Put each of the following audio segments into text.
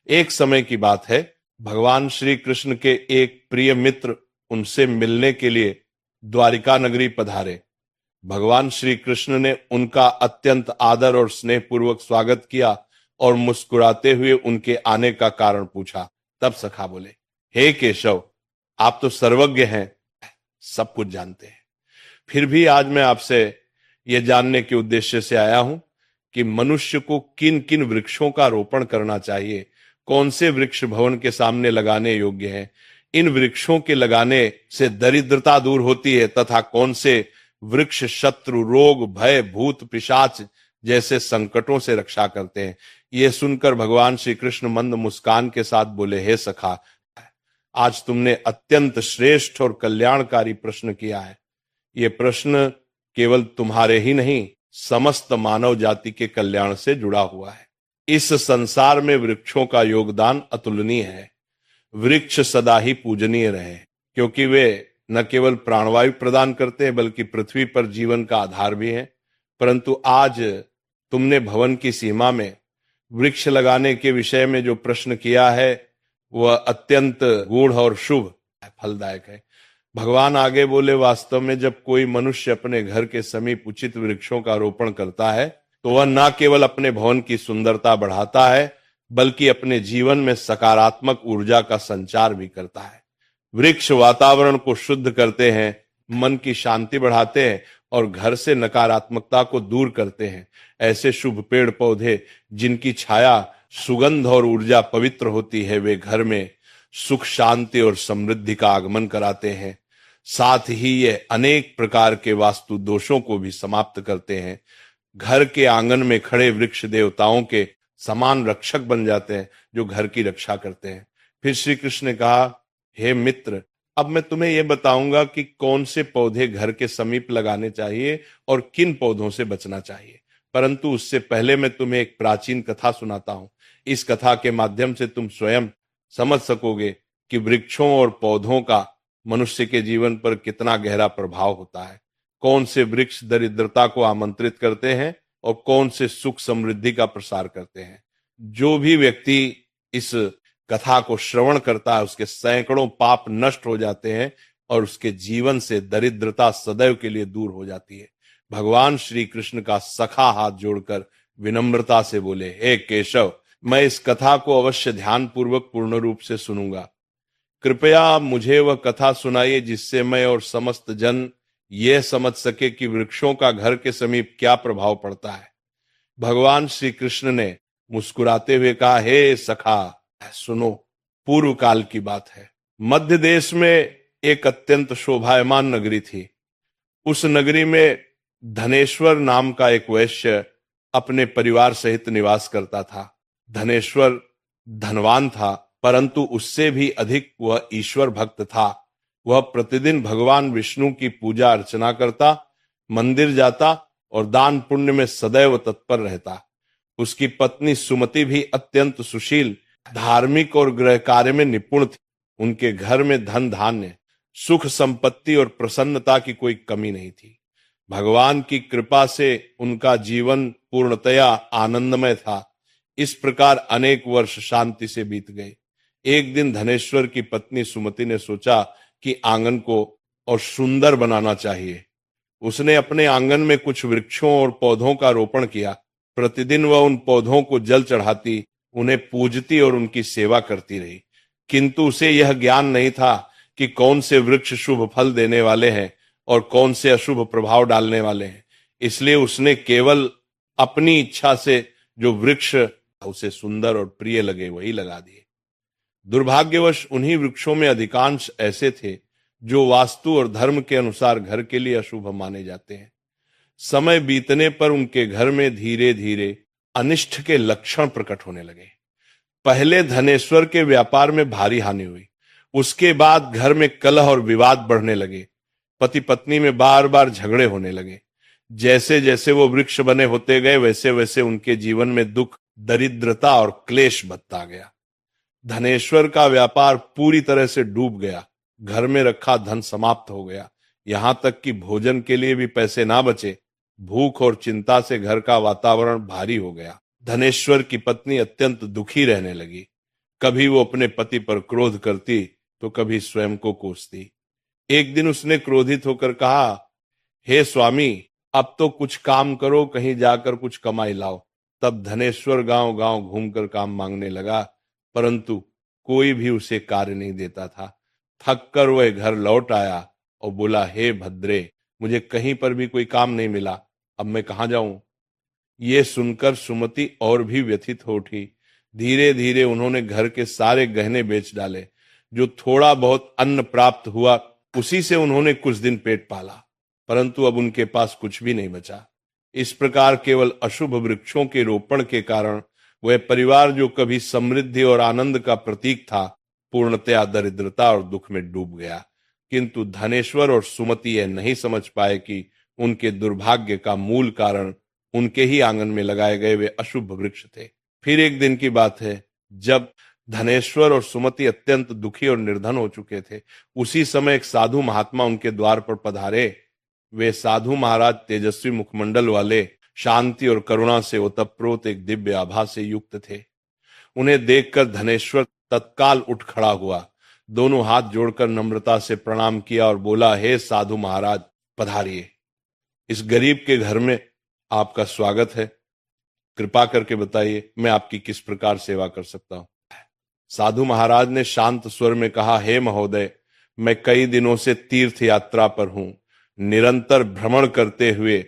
एक समय की बात है, भगवान श्री कृष्ण के एक प्रिय मित्र उनसे मिलने के लिए द्वारिका नगरी पधारे। भगवान श्री कृष्ण ने उनका अत्यंत आदर और स्नेह पूर्वक स्वागत किया और मुस्कुराते हुए उनके आने का कारण पूछा। तब सखा बोले, हे केशव, आप तो सर्वज्ञ हैं, सब कुछ जानते हैं। फिर भी आज मैं आपसे यह जानने के उद्देश्य से आया हूं कि मनुष्य को किन किन वृक्षों का रोपण करना चाहिए, कौन से वृक्ष भवन के सामने लगाने योग्य हैं, इन वृक्षों के लगाने से दरिद्रता दूर होती है तथा कौन से वृक्ष शत्रु, रोग, भय, भूत, पिशाच जैसे संकटों से रक्षा करते हैं। यह सुनकर भगवान श्री कृष्ण मंद मुस्कान के साथ बोले, हे सखा, आज तुमने अत्यंत श्रेष्ठ और कल्याणकारी प्रश्न किया है। यह प्रश्न केवल तुम्हारे ही नहीं, समस्त मानव जाति के कल्याण से जुड़ा हुआ है। इस संसार में वृक्षों का योगदान अतुलनीय है। वृक्ष सदा ही पूजनीय रहे, क्योंकि वे न केवल प्राणवायु प्रदान करते हैं बल्कि पृथ्वी पर जीवन का आधार भी है। परंतु आज तुमने भवन की सीमा में वृक्ष लगाने के विषय में जो प्रश्न किया है वह अत्यंत गूढ़ और शुभ फलदायक है। भगवान आगे बोले, वास्तव में जब कोई मनुष्य अपने घर के समीप उचित वृक्षों का रोपण करता है तो वह न केवल अपने भवन की सुंदरता बढ़ाता है बल्कि अपने जीवन में सकारात्मक ऊर्जा का संचार भी करता है। वृक्ष वातावरण को शुद्ध करते हैं, मन की शांति बढ़ाते हैं और घर से नकारात्मकता को दूर करते हैं। ऐसे शुभ पेड़ पौधे जिनकी छाया, सुगंध और ऊर्जा पवित्र होती है, वे घर में सुख, शांति और समृद्धि का आगमन कराते हैं। साथ ही ये अनेक प्रकार के वास्तु दोषों को भी समाप्त करते हैं। घर के आंगन में खड़े वृक्ष देवताओं के समान रक्षक बन जाते हैं जो घर की रक्षा करते हैं। फिर श्री कृष्ण ने कहा, हे मित्र, अब मैं तुम्हें यह बताऊंगा कि कौन से पौधे घर के समीप लगाने चाहिए और किन पौधों से बचना चाहिए। परंतु उससे पहले मैं तुम्हें एक प्राचीन कथा सुनाता हूं। इस कथा के माध्यम से तुम स्वयं समझ सकोगे कि वृक्षों और पौधों का मनुष्य के जीवन पर कितना गहरा प्रभाव होता है। कौन से वृक्ष दरिद्रता को आमंत्रित करते हैं और कौन से सुख समृद्धि का प्रसार करते हैं। जो भी व्यक्ति इस कथा को श्रवण करता है उसके सैकड़ों पाप नष्ट हो जाते हैं और उसके जीवन से दरिद्रता सदैव के लिए दूर हो जाती है। भगवान श्री कृष्ण का सखा हाथ जोड़कर विनम्रता से बोले, हे केशव, मैं इस कथा को अवश्य ध्यान पूर्वक पूर्ण रूप से सुनूंगा। कृपया मुझे वह कथा सुनाइए जिससे मैं और समस्त जन यह समझ सके कि वृक्षों का घर के समीप क्या प्रभाव पड़ता है। भगवान श्री कृष्ण ने मुस्कुराते हुए कहा, हे सखा, सुनो। पूर्व काल की बात है। मध्य देश में एक अत्यंत शोभायमान नगरी थी। उस नगरी में धनेश्वर नाम का एक वैश्य अपने परिवार सहित निवास करता था। धनेश्वर धनवान था, परंतु उससे भी अधिक वह ईश्वर भक्त था। वह प्रतिदिन भगवान विष्णु की पूजा अर्चना करता, मंदिर जाता और दान पुण्य में सदैव तत्पर रहता। उसकी पत्नी सुमति भी अत्यंत सुशील, धार्मिक और गृह कार्य में निपुण थी। उनके घर में धन धान्य, सुख संपत्ति और प्रसन्नता की कोई कमी नहीं थी। भगवान की कृपा से उनका जीवन पूर्णतया आनंदमय था। इस प्रकार अनेक वर्ष शांति से बीत गए। एक दिन धनेश्वर की पत्नी सुमति ने सोचा कि आंगन को और सुंदर बनाना चाहिए। उसने अपने आंगन में कुछ वृक्षों और पौधों का रोपण किया। प्रतिदिन वह उन पौधों को जल चढ़ाती, उन्हें पूजती और उनकी सेवा करती रही। किंतु उसे यह ज्ञान नहीं था कि कौन से वृक्ष शुभ फल देने वाले हैं और कौन से अशुभ प्रभाव डालने वाले हैं। इसलिए उसने केवल अपनी इच्छा से जो वृक्ष उसे सुंदर और प्रिय लगे वही लगा दिए। दुर्भाग्यवश उन्हीं वृक्षों में अधिकांश ऐसे थे जो वास्तु और धर्म के अनुसार घर के लिए अशुभ माने जाते हैं। समय बीतने पर उनके घर में धीरे धीरे अनिष्ट के लक्षण प्रकट होने लगे। पहले धनेश्वर के व्यापार में भारी हानि हुई। उसके बाद घर में कलह और विवाद बढ़ने लगे। पति पत्नी में बार बार झगड़े होने लगे। जैसे जैसे वो वृक्ष बने होते गए वैसे वैसे उनके जीवन में दुख, दरिद्रता और क्लेश बढ़ता गया। धनेश्वर का व्यापार पूरी तरह से डूब गया। घर में रखा धन समाप्त हो गया। यहां तक कि भोजन के लिए भी पैसे ना बचे। भूख और चिंता से घर का वातावरण भारी हो गया। धनेश्वर की पत्नी अत्यंत दुखी रहने लगी। कभी वो अपने पति पर क्रोध करती तो कभी स्वयं को कोसती। एक दिन उसने क्रोधित होकर कहा, हे स्वामी, अब तो कुछ काम करो, कहीं जाकर कुछ कमाई लाओ। तब धनेश्वर गांव गांव घूमकर काम मांगने लगा, परंतु कोई भी उसे कार्य नहीं देता था। थक कर वह घर लौट आया और बोला, हे भद्रे, मुझे कहीं पर भी कोई काम नहीं मिला, अब मैं कहाँ जाऊं। ये सुनकर सुमति और भी व्यथित हो उठी। धीरे धीरे उन्होंने घर के सारे गहने बेच डाले। जो थोड़ा बहुत अन्न प्राप्त हुआ उसी से उन्होंने कुछ दिन पेट पाला, परंतु अब उनके पास कुछ भी नहीं बचा। इस प्रकार केवल अशुभ वृक्षों के रोपण के कारण वह परिवार जो कभी समृद्धि और आनंद का प्रतीक था, पूर्णतया दरिद्रता और दुख में डूब गया। किंतु धनेश्वर और सुमति यह नहीं समझ पाए कि उनके दुर्भाग्य का मूल कारण उनके ही आंगन में लगाए गए वे अशुभ वृक्ष थे। फिर एक दिन की बात है, जब धनेश्वर और सुमति अत्यंत दुखी और निर्धन हो चुके थे, उसी समय एक साधु महात्मा उनके द्वार पर पधारे। वे साधु महाराज तेजस्वी मुखमंडल वाले, शांति और करुणा से ओतप्रोत एक दिव्य आभा से युक्त थे। उन्हें देखकर धनेश्वर तत्काल उठ खड़ा हुआ, दोनों हाथ जोड़कर नम्रता से प्रणाम किया और बोला, हे साधु महाराज, पधारिए। इस गरीब के घर में आपका स्वागत है। कृपा करके बताइए मैं आपकी किस प्रकार सेवा कर सकता हूं। साधु महाराज ने शांत स्वर में कहा, हे महोदय, मैं कई दिनों से तीर्थ यात्रा पर हूं। निरंतर भ्रमण करते हुए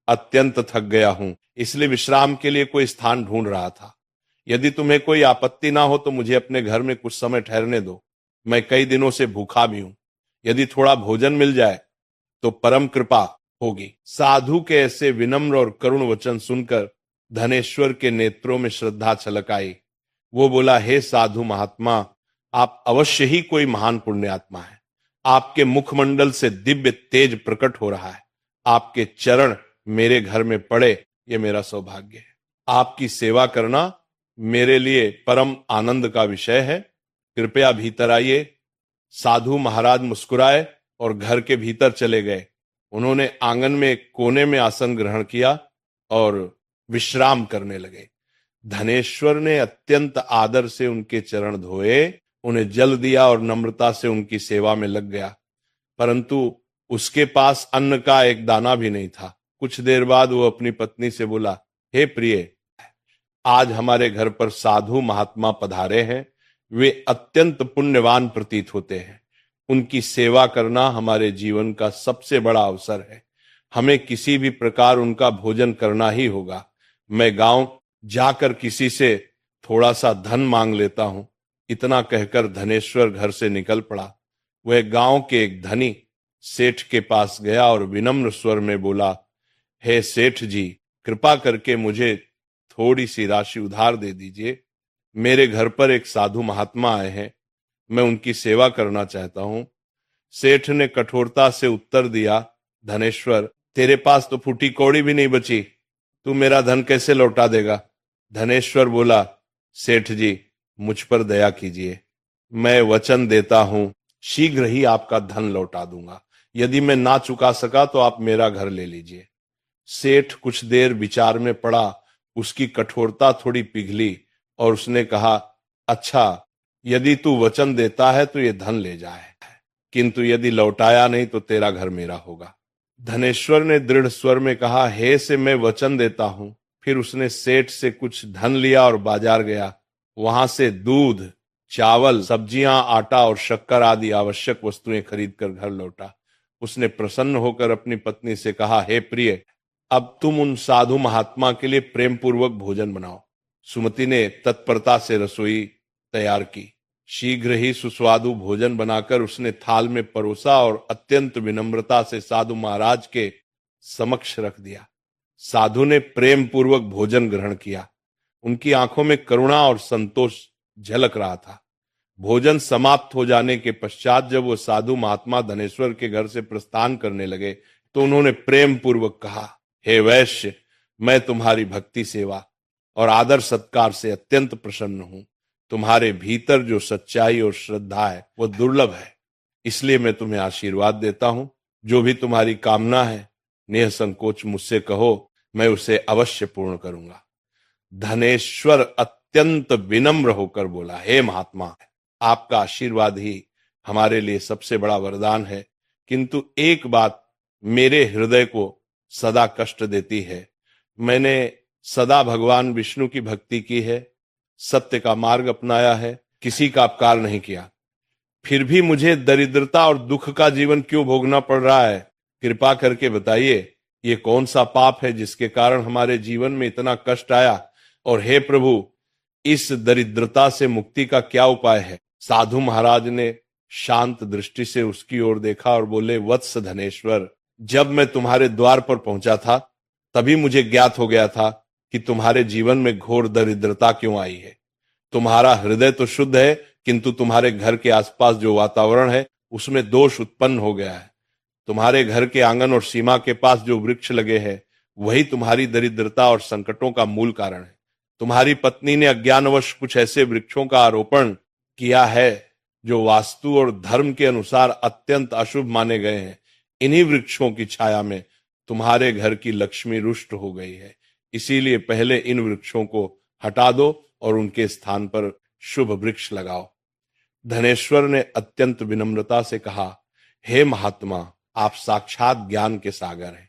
अत्यंत थक गया हूं, इसलिए विश्राम के लिए कोई स्थान ढूंढ रहा था। यदि तुम्हें कोई आपत्ति ना हो तो मुझे अपने घर में कुछ समय ठहरने दो। मैं कई दिनों से भूखा भी हूं। यदि थोड़ा भोजन मिल जाए तो परम कृपा होगी। साधु के ऐसे विनम्र और करुण वचन सुनकर धनेश्वर के नेत्रों में श्रद्धा छलक आई। वो बोला, हे साधु महात्मा, आप अवश्य ही कोई महान पुण्यात्मा है। आपके मुखमंडल से दिव्य तेज प्रकट हो रहा है। आपके चरण मेरे घर में पड़े, ये मेरा सौभाग्य है। आपकी सेवा करना मेरे लिए परम आनंद का विषय है। कृपया भीतर आइए। साधु महाराज मुस्कुराए और घर के भीतर चले गए। उन्होंने आंगन में एक कोने में आसन ग्रहण किया और विश्राम करने लगे। धनेश्वर ने अत्यंत आदर से उनके चरण धोए, उन्हें जल दिया और नम्रता से उनकी सेवा में लग गया, परंतु उसके पास अन्न का एक दाना भी नहीं था। कुछ देर बाद वो अपनी पत्नी से बोला, हे प्रिय, आज हमारे घर पर साधु महात्मा पधारे हैं। वे अत्यंत पुण्यवान प्रतीत होते हैं। उनकी सेवा करना हमारे जीवन का सबसे बड़ा अवसर है। हमें किसी भी प्रकार उनका भोजन करना ही होगा। मैं गांव जाकर किसी से थोड़ा सा धन मांग लेता हूं। इतना कहकर धनेश्वर घर से निकल पड़ा। वह गांव के एक धनी सेठ के पास गया और विनम्र स्वर में बोला, हे सेठ जी, कृपा करके मुझे थोड़ी सी राशि उधार दे दीजिए। मेरे घर पर एक साधु महात्मा आए हैं, मैं उनकी सेवा करना चाहता हूं। सेठ ने कठोरता से उत्तर दिया, धनेश्वर, तेरे पास तो फूटी कौड़ी भी नहीं बची, तू मेरा धन कैसे लौटा देगा। धनेश्वर बोला, सेठ जी, मुझ पर दया कीजिए। मैं वचन देता हूं शीघ्र ही आपका धन लौटा दूंगा। यदि मैं ना चुका सका तो आप मेरा घर ले लीजिए। सेठ कुछ देर विचार में पड़ा। उसकी कठोरता थोड़ी पिघली और उसने कहा, अच्छा, यदि तू वचन देता है तो ये धन ले जाए, किंतु यदि लौटाया नहीं तो तेरा घर मेरा होगा। धनेश्वर ने दृढ़ स्वर में कहा, हे से मैं वचन देता हूं। फिर उसने सेठ से कुछ धन लिया और बाजार गया। वहां से दूध, चावल, सब्जियां, आटा और शक्कर आदि आवश्यक वस्तुएं खरीदकर घर लौटा। उसने प्रसन्न होकर अपनी पत्नी से कहा, हे प्रिय, अब तुम उन साधु महात्मा के लिए प्रेम पूर्वक भोजन बनाओ। सुमति ने तत्परता से रसोई तैयार की। शीघ्र ही सुस्वादु भोजन बनाकर उसने थाल में परोसा और अत्यंत विनम्रता से साधु महाराज के समक्ष रख दिया। साधु ने प्रेम पूर्वक भोजन ग्रहण किया। उनकी आंखों में करुणा और संतोष झलक रहा था। भोजन समाप्त हो जाने के पश्चात जब वो साधु महात्मा धनेश्वर के घर से प्रस्थान करने लगे तो उन्होंने प्रेम पूर्वक कहा, हे वैश्य, मैं तुम्हारी भक्ति सेवा और आदर सत्कार से अत्यंत प्रसन्न हूं। तुम्हारे भीतर जो सच्चाई और श्रद्धा है वो दुर्लभ है, इसलिए मैं तुम्हें आशीर्वाद देता हूं। जो भी तुम्हारी कामना है निसंकोच मुझसे कहो, मैं उसे अवश्य पूर्ण करूंगा। धनेश्वर अत्यंत विनम्र होकर बोला, हे महात्मा, आपका आशीर्वाद ही हमारे लिए सबसे बड़ा वरदान है, किंतु एक बात मेरे हृदय को सदा कष्ट देती है। मैंने सदा भगवान विष्णु की भक्ति की है, सत्य का मार्ग अपनाया है, किसी का अपकार नहीं किया, फिर भी मुझे दरिद्रता और दुख का जीवन क्यों भोगना पड़ रहा है? कृपा करके बताइए, ये कौन सा पाप है जिसके कारण हमारे जीवन में इतना कष्ट आया? और हे प्रभु, इस दरिद्रता से मुक्ति का क्या उपाय है? साधु महाराज ने शांत दृष्टि से उसकी ओर देखा और बोले, वत्स धनेश्वर, जब मैं तुम्हारे द्वार पर पहुंचा था तभी मुझे ज्ञात हो गया था कि तुम्हारे जीवन में घोर दरिद्रता क्यों आई है। तुम्हारा हृदय तो शुद्ध है, किंतु तुम्हारे घर के आसपास जो वातावरण है उसमें दोष उत्पन्न हो गया है। तुम्हारे घर के आंगन और सीमा के पास जो वृक्ष लगे हैं वही तुम्हारी दरिद्रता और संकटों का मूल कारण है। तुम्हारी पत्नी ने अज्ञानवश कुछ ऐसे वृक्षों का आरोपण किया है जो वास्तु और धर्म के अनुसार अत्यंत अशुभ माने गए हैं। इन्हीं वृक्षों की छाया में तुम्हारे घर की लक्ष्मी रुष्ट हो गई है। इसीलिए पहले इन वृक्षों को हटा दो और उनके स्थान पर शुभ वृक्ष लगाओ। धनेश्वर ने अत्यंत विनम्रता से कहा, हे महात्मा, आप साक्षात ज्ञान के सागर हैं,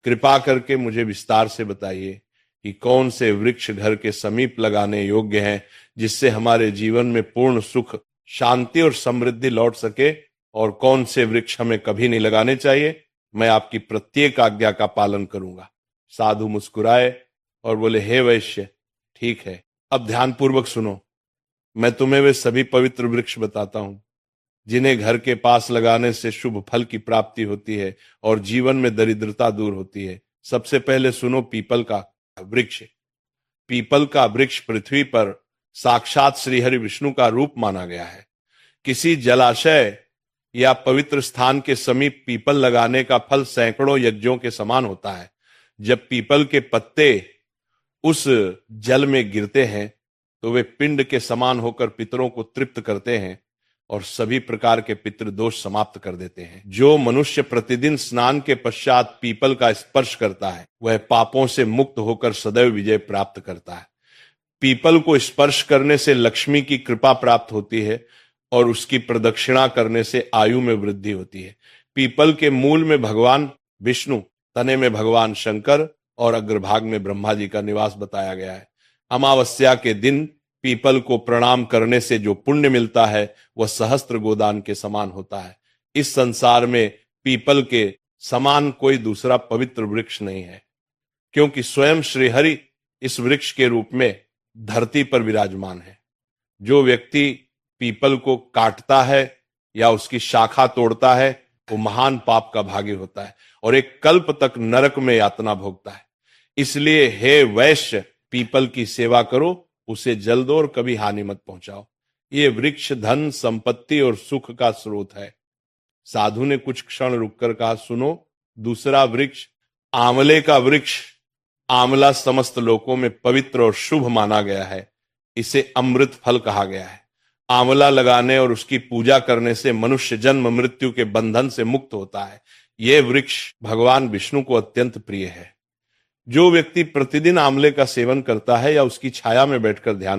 कृपा करके मुझे विस्तार से बताइए कि कौन से वृक्ष घर के समीप लगाने योग्य हैं जिससे हमारे जीवन में पूर्ण सुख, शांति और समृद्धि लौट सके, और कौन से वृक्ष हमें कभी नहीं लगाने चाहिए। मैं आपकी प्रत्येक आज्ञा का पालन करूंगा। साधु मुस्कुराए और बोले, हे वैश्य, ठीक है, अब ध्यानपूर्वक सुनो। मैं तुम्हें वे सभी पवित्र वृक्ष बताता हूं जिन्हें घर के पास लगाने से शुभ फल की प्राप्ति होती है और जीवन में दरिद्रता दूर होती है। सबसे पहले सुनो पीपल का वृक्ष। पीपल का वृक्ष पृथ्वी पर साक्षात श्री हरि विष्णु का रूप माना गया है। किसी जलाशय या पवित्र स्थान के समीप पीपल लगाने का फल सैकड़ों यज्ञों के समान होता है। जब पीपल के पत्ते उस जल में गिरते हैं तो वे पिंड के समान होकर पितरों को तृप्त करते हैं और सभी प्रकार के पितृ दोष समाप्त कर देते हैं। जो मनुष्य प्रतिदिन स्नान के पश्चात पीपल का स्पर्श करता है वह पापों से मुक्त होकर सदैव विजय प्राप्त करता है। पीपल को स्पर्श करने से लक्ष्मी की कृपा प्राप्त होती है और उसकी प्रदक्षिणा करने से आयु में वृद्धि होती है। पीपल के मूल में भगवान विष्णु, तने में भगवान शंकर और अग्रभाग में ब्रह्मा जी का निवास बताया गया है। अमावस्या के दिन पीपल को प्रणाम करने से जो पुण्य मिलता है वह सहस्त्र गोदान के समान होता है। इस संसार में पीपल के समान कोई दूसरा पवित्र वृक्ष नहीं है, क्योंकि स्वयं श्री हरि इस वृक्ष के रूप में धरती पर विराजमान है। जो व्यक्ति पीपल को काटता है या उसकी शाखा तोड़ता है वो महान पाप का भागी होता है और एक कल्प तक नरक में यातना भोगता है। इसलिए हे वैश्य, पीपल की सेवा करो, उसे जल दो और कभी हानि मत पहुंचाओ। ये वृक्ष धन, संपत्ति और सुख का स्रोत है। साधु ने कुछ क्षण रुककर कहा, सुनो, दूसरा वृक्ष आंवले का वृक्ष। आंवला समस्त लोकों में पवित्र और शुभ माना गया है। इसे अमृत फल कहा गया है। आंवला लगाने और उसकी पूजा करने से मनुष्य जन्म मृत्यु के बंधन से मुक्त होता है। यह वृक्ष भगवान विष्णु को अत्यंत प्रिय है। जो व्यक्ति प्रतिदिन आंवले का सेवन करता है या उसकी छाया में बैठकर ध्यान